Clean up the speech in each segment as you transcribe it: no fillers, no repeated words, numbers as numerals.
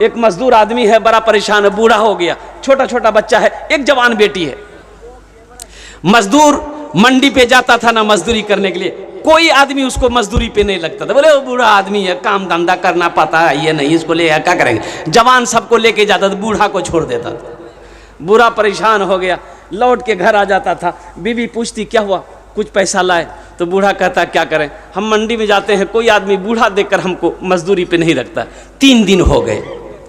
एक मजदूर आदमी है, बड़ा परेशान है, बूढ़ा हो गया, छोटा छोटा बच्चा है, एक जवान बेटी है। मजदूर मंडी पे जाता था ना मजदूरी करने के लिए, कोई आदमी उसको मजदूरी पे नहीं लगता था। बोले वो बूढ़ा आदमी है, काम धंधा करना पाता है, ये नहीं, इसको ले क्या करेंगे। जवान सबको लेके जाता था, बूढ़ा को छोड़ देता था। बूढ़ा परेशान हो गया, लौट के घर आ जाता था। बीवी पूछती क्या हुआ, कुछ पैसा लाए? तो बूढ़ा कहता क्या करें, हम मंडी में जाते हैं, कोई आदमी बूढ़ा देखकर हमको मजदूरी पे नहीं रखता। 3 दिन हो गए,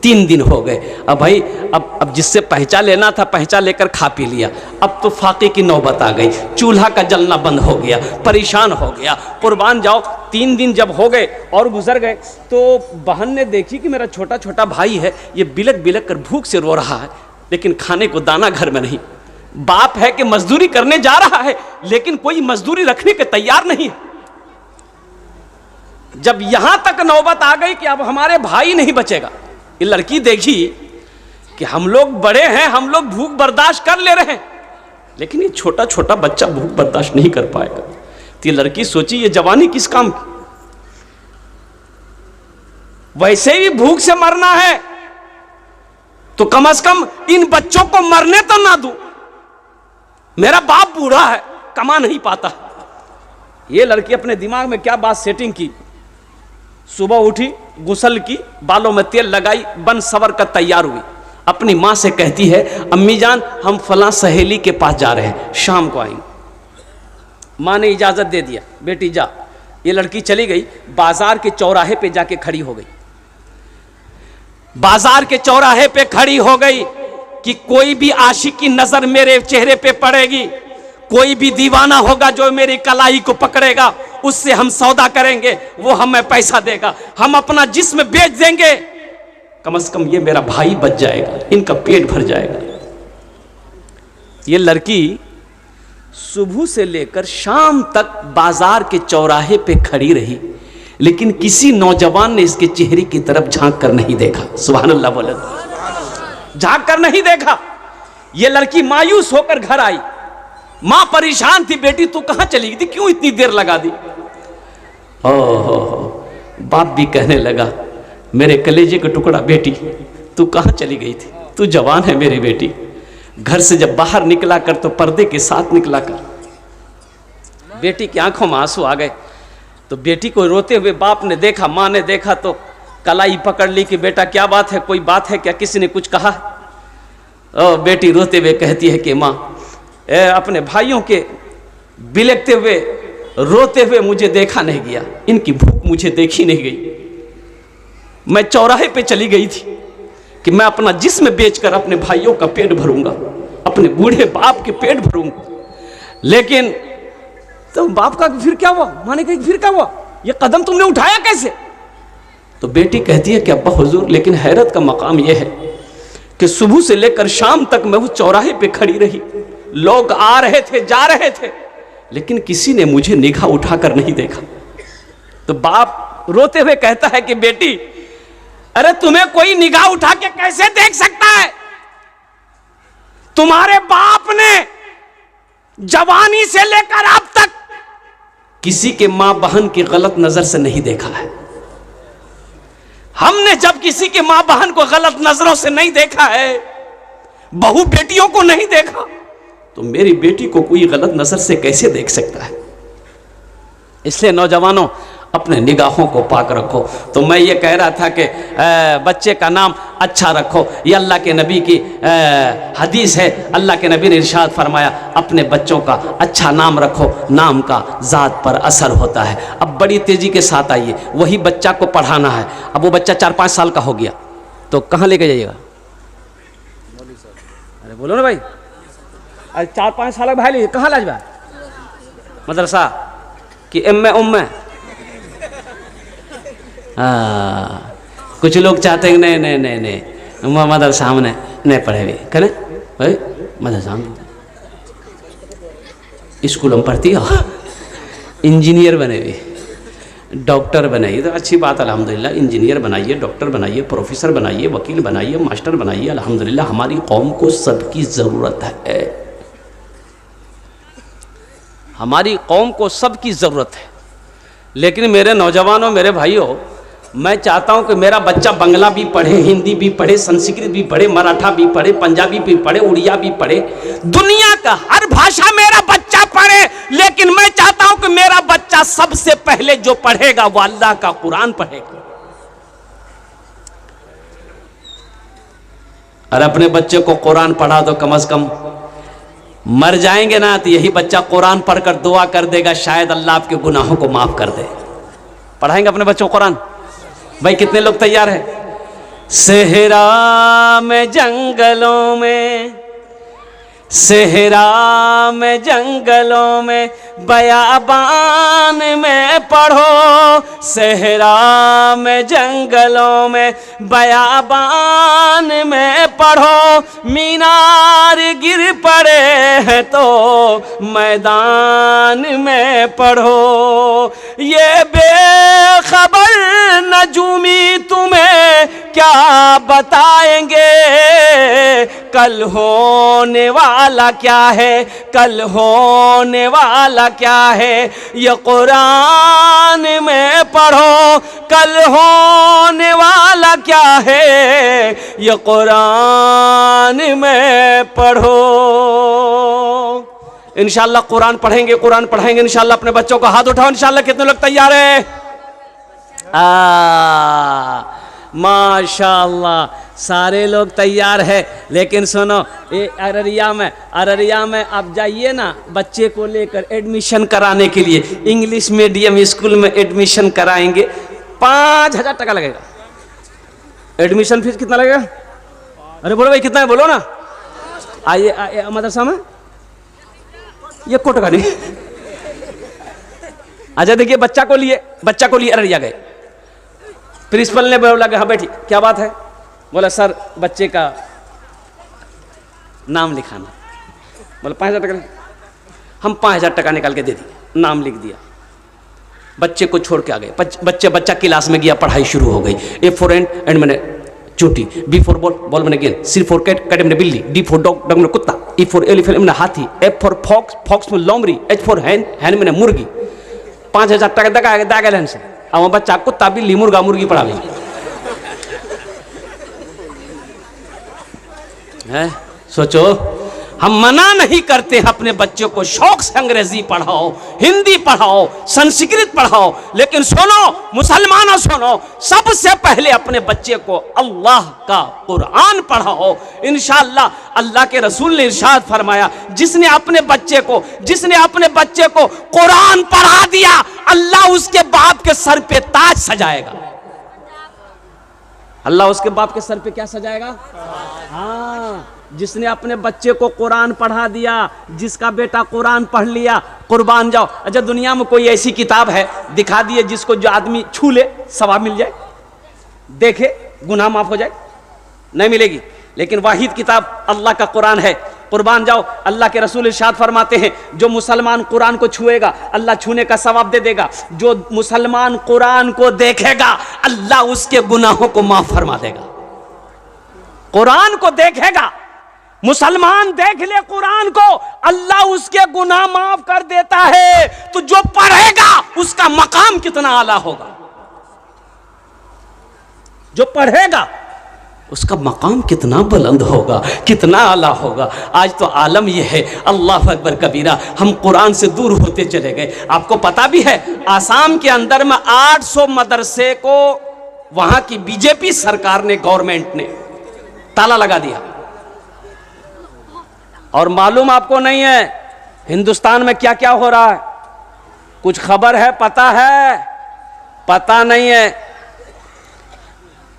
3 दिन हो गए। अब भाई अब जिससे पहचा लेना था पहचा लेकर खा पी लिया, अब तो फाके की नौबत आ गई, चूल्हा का जलना बंद हो गया, परेशान हो गया। कुर्बान जाओ, 3 दिन जब हो गए और गुजर गए तो बहन ने देखी कि मेरा छोटा छोटा भाई है, ये बिलक बिलक कर भूख से रो रहा है, लेकिन खाने को दाना घर में नहीं। बाप है कि मजदूरी करने जा रहा है, लेकिन कोई मजदूरी रखने के तैयार नहीं है। जब यहां तक नौबत आ गई कि अब हमारे भाई नहीं बचेगा, ये लड़की देखी कि हम लोग बड़े हैं, हम लोग भूख बर्दाश्त कर ले रहे हैं, लेकिन ये छोटा छोटा बच्चा भूख बर्दाश्त नहीं कर पाएगा। तो ये लड़की सोची ये जवानी किस काम की, वैसे ही भूख से मरना है तो कम से कम इन बच्चों को मरने तो ना दूं। मेरा बाप बूढ़ा है, कमा नहीं पाता। ये लड़की अपने दिमाग में क्या बात सेटिंग की, सुबह उठी, गुस्ल की, बालों में तेल लगाई, बन सवर कर तैयार हुई। अपनी माँ से कहती है अम्मी जान हम फलां सहेली के पास जा रहे हैं, शाम को आएंगे। माँ ने इजाजत दे दिया, बेटी जा। ये लड़की चली गई, बाजार के चौराहे पे जाके खड़ी हो गई। बाजार के चौराहे पे खड़ी हो गई कि कोई भी आशिक की नजर मेरे चेहरे पे पड़ेगी, कोई भी दीवाना होगा जो मेरी कलाई को पकड़ेगा, उससे हम सौदा करेंगे, वो हमें पैसा देगा, हम अपना जिस्म बेच देंगे, कम से कम ये मेरा भाई बच जाएगा, इनका पेट भर जाएगा। ये लड़की सुबह से लेकर शाम तक बाजार के चौराहे पे खड़ी रही, लेकिन किसी नौजवान ने इसके चेहरे की तरफ झांक कर नहीं देखा। सुभान अल्लाह बोले, झांक कर नहीं देखा। ये लड़की मायूस होकर घर आई। मां परेशान थी, बेटी तू कहां चली गई थी, क्यों इतनी देर लगा दी? ओहो, बाप भी कहने लगा मेरे कलेजे का टुकड़ा बेटी तू कहां चली गई थी, तू जवान है मेरी बेटी, घर से जब बाहर निकला कर तो पर्दे के साथ निकला कर। बेटी की आंखों में आंसू आ गए। तो बेटी को रोते हुए बाप ने देखा, माँ ने देखा तो कलाई पकड़ ली कि बेटा क्या बात है, कोई बात है क्या, किसी ने कुछ कहा? बेटी रोते हुए कहती है कि माँ अपने भाइयों के बिलखते हुए रोते हुए मुझे देखा नहीं गया, इनकी भूख मुझे देखी नहीं गई। मैं चौराहे पे चली गई थी कि मैं अपना जिस्म बेचकर अपने भाइयों का पेट भरूंगा, अपने बूढ़े बाप के पेट भरूंगा। लेकिन तो बाप का फिर क्या हुआ? माँ ने कहा फिर क्या हुआ, ये कदम तुमने उठाया कैसे? तो बेटी कहती है कि अब्बा हुजूर, लेकिन हैरत का मकाम यह है कि सुबह से लेकर शाम तक मैं उस चौराहे पे खड़ी रही, लोग आ रहे थे जा रहे थे, लेकिन किसी ने मुझे निगाह उठाकर नहीं देखा। तो बाप रोते हुए कहता है कि बेटी अरे तुम्हें कोई निगाह उठा के कैसे देख सकता है? तुम्हारे बाप ने जवानी से लेकर अब तक किसी के मां बहन की गलत नजर से नहीं देखा है। हमने जब किसी के मां बहन को गलत नजरों से नहीं देखा है, बहू बेटियों को नहीं देखा, तो मेरी बेटी को कोई गलत नजर से कैसे देख सकता है? इसलिए नौजवानों अपने निगाहों को पाक रखो। तो मैं ये कह रहा था कि बच्चे का नाम अच्छा रखो, ये अल्लाह के नबी की हदीस है। अल्लाह के नबी ने इरशाद फरमाया अपने बच्चों का अच्छा नाम रखो, नाम का ज़ात पर असर होता है। अब बड़ी तेज़ी के साथ आइए, वही बच्चा को पढ़ाना है। अब वो बच्चा 4-5 साल का हो गया तो कहाँ लेके जाइएगा? अरे बोलो ना भाई, अरे 4-5 साल का भाई कहाँ लाजवा? मदरसा कि उम्मे कुछ लोग चाहते हैं नहीं नहीं नहीं नहीं मदरसा में नहीं पढ़े हुए करें भाई, मदरसा में स्कूल में पढ़ती हो, इंजीनियर बने हुए, डॉक्टर बनाइए तो अच्छी बात अल्हम्दुलिल्लाह, इंजीनियर बनाइए, डॉक्टर बनाइए, प्रोफेसर बनाइए, वकील बनाइए, मास्टर बनाइए, अल्हम्दुलिल्लाह। हमारी कौम को सबकी ज़रूरत है, हमारी कौम को सबकी ज़रूरत है। लेकिन मेरे नौजवानों, मेरे भाइयों, मैं चाहता हूं कि मेरा बच्चा बंगला भी पढ़े, हिंदी भी पढ़े, संस्कृत भी पढ़े, मराठा भी पढ़े, पंजाबी भी पढ़े, उड़िया भी पढ़े, दुनिया का हर भाषा मेरा बच्चा पढ़े। लेकिन मैं चाहता हूं कि मेरा बच्चा सबसे पहले जो पढ़ेगा वो अल्लाह का कुरान पढ़ेगा। और अपने बच्चे को कुरान पढ़ा दो, कम से कम मर जाएंगे ना तो यही बच्चा कुरान पढ़कर दुआ कर देगा, शायद अल्लाह आपके गुनाहों को माफ कर दे। पढ़ाएंगे अपने बच्चों को कुरान? भाई कितने लोग तैयार हैं? सेहरा में जंगलों में, सेहरा में जंगलों में, बयाबान में पढ़ो, सेहरा में जंगलों में, बयाबान में पढ़ो, मीनार गिर पड़े हैं तो मैदान में पढ़ो। ये बेखबर नजूमी तुम्हें क्या बताएंगे, कल होने वाला क्या है, कल होने वाला क्या है, ये कुरान में पढ़ो, कल होने वाला क्या है, ये कुरान में पढ़ो। इंशाअल्लाह कुरान पढ़ेंगे, कुरान पढ़ाएंगे इंशाअल्लाह अपने बच्चों को। हाथ उठाओ इंशाअल्लाह, कितने लोग तैयार हैं? माशाअल्लाह, सारे लोग तैयार है। लेकिन सुनो, ये अररिया में आप जाइए ना, बच्चे को लेकर एडमिशन कराने के लिए इंग्लिश मीडियम स्कूल में एडमिशन कराएंगे, 5,000 टका लगेगा। एडमिशन फीस कितना लगेगा? अरे बोलो भाई कितना है, बोलो ना। आइए मदरसा में ये कोट का नहीं। अच्छा देखिए, बच्चा को लिए अररिया गए, प्रिंसिपल ने बोला हाँ बैठी, क्या बात है? बोला सर बच्चे का नाम लिखाना। बोला 5,000 टका। हम 5,000 टका निकाल के दे दिए, नाम लिख दिया, बच्चे को छोड़ के आ गए। बच्चा क्लास में गया, पढ़ाई शुरू हो गई। ए फॉर एंड मैंने चोटी, बी फॉर बॉल मैंने गेंद, सी फॉर कैट मैंने बिल्ली, डी फॉर डॉग मैंने कुत्ता, ई फॉर एलिफेंट मैंने हाथी, एफ फॉर फॉक्स में लोमड़ी, एच फॉर हैन मैंने मुर्गी। 5,000 टका दागा लेन से अब बच्चा कुत्ता बिल्ली मुर्गा मुर्गी पढ़ा ली है। सोचो, हम मना नहीं करते हैं अपने बच्चों को शौक से अंग्रेजी पढ़ाओ, हिंदी पढ़ाओ, संस्कृत पढ़ाओ, लेकिन सुनो मुसलमानों सुनो, सबसे पहले अपने बच्चे को अल्लाह का कुरान पढ़ाओ। इंशाअल्लाह अल्लाह के रसूल ने इरशाद फरमाया, जिसने अपने बच्चे को कुरान पढ़ा दिया, अल्लाह उसके बाप के सर पे ताज सजाएगा। अल्लाह उसके बाप के सर पे क्या सजाएगा? हाँ, जिसने अपने बच्चे को कुरान पढ़ा दिया, जिसका बेटा कुरान पढ़ लिया, कुर्बान जाओ। अच्छा दुनिया में कोई ऐसी किताब है दिखा दिए जिसको जो आदमी छू ले सवाब मिल जाए, देखे गुनाह माफ हो जाए? नहीं मिलेगी। लेकिन वाहिद किताब अल्लाह का कुरान है, कुर्बान जाओ। अल्लाह के रसूल इरशाद फरमाते हैं, जो मुसलमान कुरान को छुएगा अल्लाह छूने का सवाब दे देगा, जो मुसलमान कुरान को देखेगा अल्लाह उसके गुनाहों को माफ फरमा देगा। कुरान को देखेगा, मुसलमान देख ले कुरान को, अल्लाह उसके गुनाह माफ कर देता है। तो जो पढ़ेगा उसका मकाम कितना आला होगा, जो पढ़ेगा उसका मकाम कितना बुलंद होगा, कितना आला होगा। आज तो आलम यह है, अल्लाह अकबर कबीरा, हम कुरान से दूर होते चले गए। आपको पता भी है, आसाम के अंदर में 800 मदरसे को वहां की बीजेपी सरकार ने, गवर्नमेंट ने ताला लगा दिया। और मालूम आपको नहीं है हिंदुस्तान में क्या क्या हो रहा है? कुछ खबर है? पता है? पता नहीं है।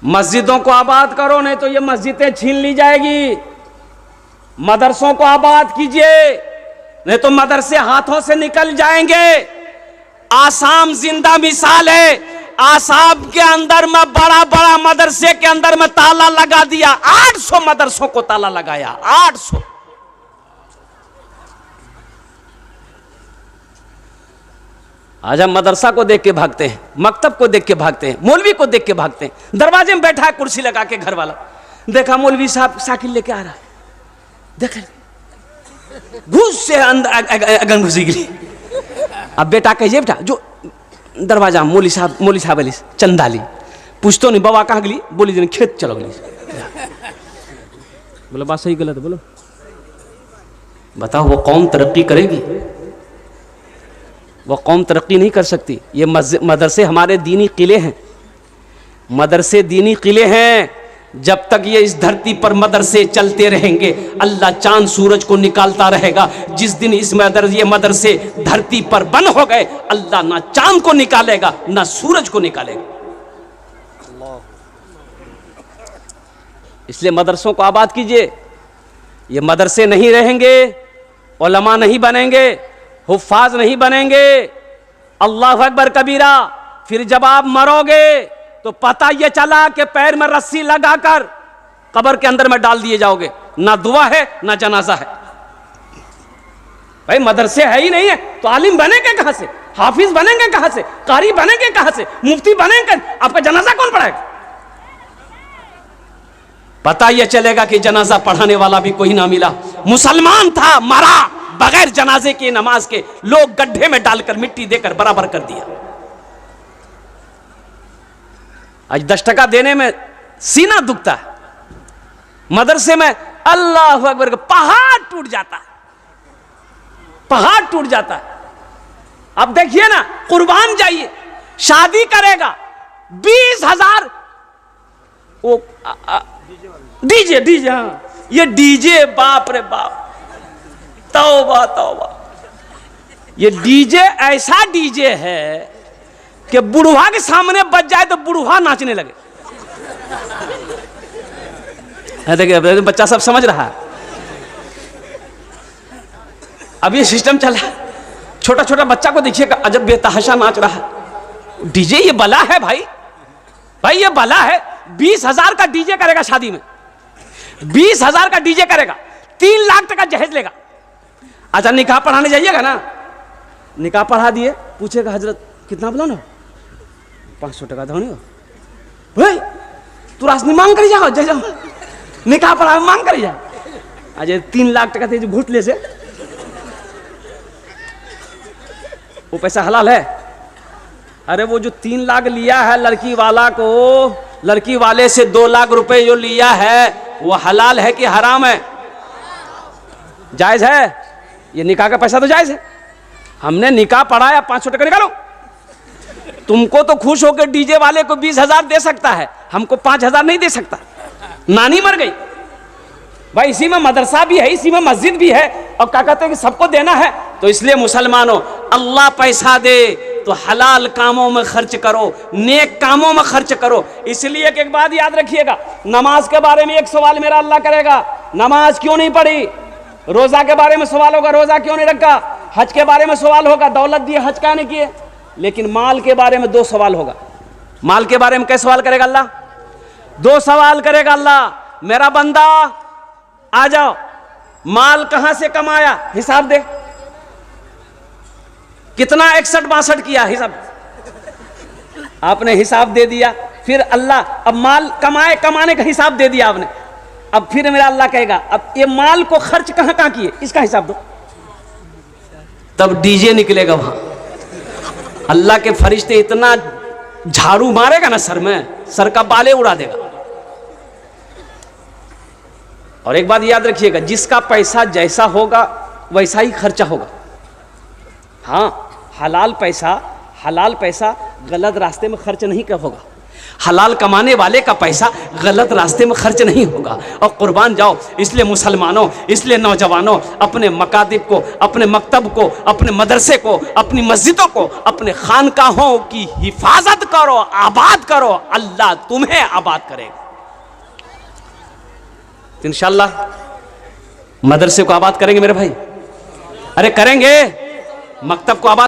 मस्जिदों को आबाद करो, नहीं तो ये मस्जिदें छीन ली जाएगी। मदरसों को आबाद कीजिए, नहीं तो मदरसे हाथों से निकल जाएंगे। आसाम जिंदा मिसाल है। आसाम के अंदर में बड़ा मदरसे के अंदर में ताला लगा दिया, 800 मदरसों को ताला लगाया, 800। आज हम मदरसा को देख के भागते हैं, मकतब को देख के भागते हैं, मौलवी को देख के भागते हैं। दरवाजे में बैठा है कुर्सी लगा के घर वाला, देखा मौलवी साहब साइकिल लेके आ रहा है, देख घुस से अंदर अगन घुसी गई। अब बेटा कहिए, बेटा जो दरवाजा मौली साहब अली चंदा ली, पूछतो नहीं बाबा कहाँ गली, बोली दिन खेत चलो गली। बोलो बात सही गलत बोलो, बताओ वो कौम तरक्की करेगी? वो कौम तरक्की नहीं कर सकती। ये मदरसे हमारे दीनी किले हैं, मदरसे दीनी किले हैं। जब तक ये इस धरती पर मदरसे चलते रहेंगे, अल्लाह चांद सूरज को निकालता रहेगा। जिस दिन इस ये मदरसे धरती पर बंद हो गए, अल्लाह ना चांद को निकालेगा ना सूरज को निकालेगा। इसलिए मदरसों को आबाद कीजिए। ये मदरसे नहीं रहेंगे, उलमा नहीं बनेंगे, हुफ्फाज नहीं बनेंगे, अल्लाहु अकबर कबीरा, फिर जब आप मरोगे तो पता ये चला कि पैर में रस्सी लगाकर कब्र के अंदर में डाल दिए जाओगे। ना दुआ है ना जनाजा है। भाई मदरसे है ही नहीं है तो आलिम बनेंगे कहां से, हाफिज बनेंगे कहां से, कारी बनेंगे कहां से, मुफ्ती बनेंगे? आपका जनाजा कौन पढ़ाएगा? पता यह चलेगा कि जनाजा पढ़ाने वाला भी कोई ना मिला। मुसलमान था, मरा बगैर जनाजे के, नमाज के, लोग गड्ढे में डालकर मिट्टी देकर बराबर कर दिया। आज 10 टका देने में सीना दुखता है। मदरसे में अल्लाह अकबर का पहाड़ टूट जाता है, पहाड़ टूट जाता है। अब देखिए ना, कुर्बान जाइए, शादी करेगा 20,000 वो डीजे डीजे, हाँ ये डीजे, बाप रे बाप, तौबा तौबा। ये डीजे ऐसा डीजे है कि बुढ़वा के सामने बज जाए तो बुढ़वा नाचने लगे। देखिए बच्चा सब समझ रहा है। अब ये सिस्टम चला, छोटा छोटा बच्चा को देखिएगा, अजब बेतहाशा नाच रहा है। डीजे ये बला है भाई, भाई ये बला है। 20,000 का डीजे करेगा शादी में, 20,000 का डीजे करेगा, 3 लाख टका जहेज लेगा। अच्छा निकाह पढ़ाने जाइएगा ना, निकाह पढ़ा दिए, पूछेगा हजरत कितना बोला ना, 500 टका धोनी हो भाई, तू राशनी मांग कर जाओ, जाओ निकाह पढ़ा मांग कर जा। आज 3 लाख टका थे जो घूट ले से, वो पैसा हलाल है? अरे वो जो 3 लाख लिया है लड़की वाला को, लड़की वाले से 2 लाख रुपए जो लिया है, वो हलाल है कि हराम है? जायज है? ये निकाह का पैसा तो जायज है। हमने निकाह पढ़ाया, 500 टका निकालो। तुमको तो खुश होकर डीजे वाले को 20,000 दे सकता है, हमको 5,000 नहीं दे सकता। नानी मर गई भाई, इसी में मदरसा भी है, इसी में मस्जिद भी है, और क्या कहते हैं कि सबको देना है। तो इसलिए मुसलमानों, अल्लाह पैसा दे तो हलाल कामों में खर्च करो, नेक कामों में खर्च करो। इसलिए एक बात याद रखिएगा, नमाज के बारे में एक सवाल मेरा अल्लाह करेगा, नमाज क्यों नहीं पढ़ी? रोजा के बारे में सवाल होगा, रोजा क्यों नहीं रखा? हज के बारे में सवाल होगा, दौलत दिए हज क्या नहीं किए? लेकिन माल के बारे में 2 सवाल होगा। माल के बारे में क्या सवाल करेगा अल्लाह? 2 सवाल करेगा अल्लाह। मेरा बंदा आ जाओ, माल कहां से कमाया हिसाब दे, कितना 61-62 किया हिसाब, आपने हिसाब दे दिया। फिर अल्लाह अब माल कमाने का हिसाब दे दिया आपने, अब फिर मेरा अल्लाह कहेगा अब ये माल को खर्च कहां कहां किए, इसका हिसाब दो। तब डीजे निकलेगा वहां, अल्लाह के फरिश्ते इतना झाड़ू मारेगा ना सर में, सर का बाले उड़ा देगा। और एक बात याद रखिएगा, जिसका पैसा जैसा होगा वैसा ही खर्चा होगा। हाँ, हलाल पैसा गलत रास्ते में खर्च नहीं होगा। हलाल कमाने वाले का पैसा गलत रास्ते में खर्च नहीं होगा। और कुर्बान जाओ। इसलिए मुसलमानों, इसलिए नौजवानों, अपने मकातिब को, अपने मकतब को, अपने मदरसे को, अपनी मस्जिदों को, अपने खानकाहों की हिफाजत करो, आबाद करो। अल्लाह तुम्हें आबाद करेगा। इंशाअल्लाह मदरसे को आबाद करेंगे मेरे भाई, अरे करेंगे, मकतब को आबाद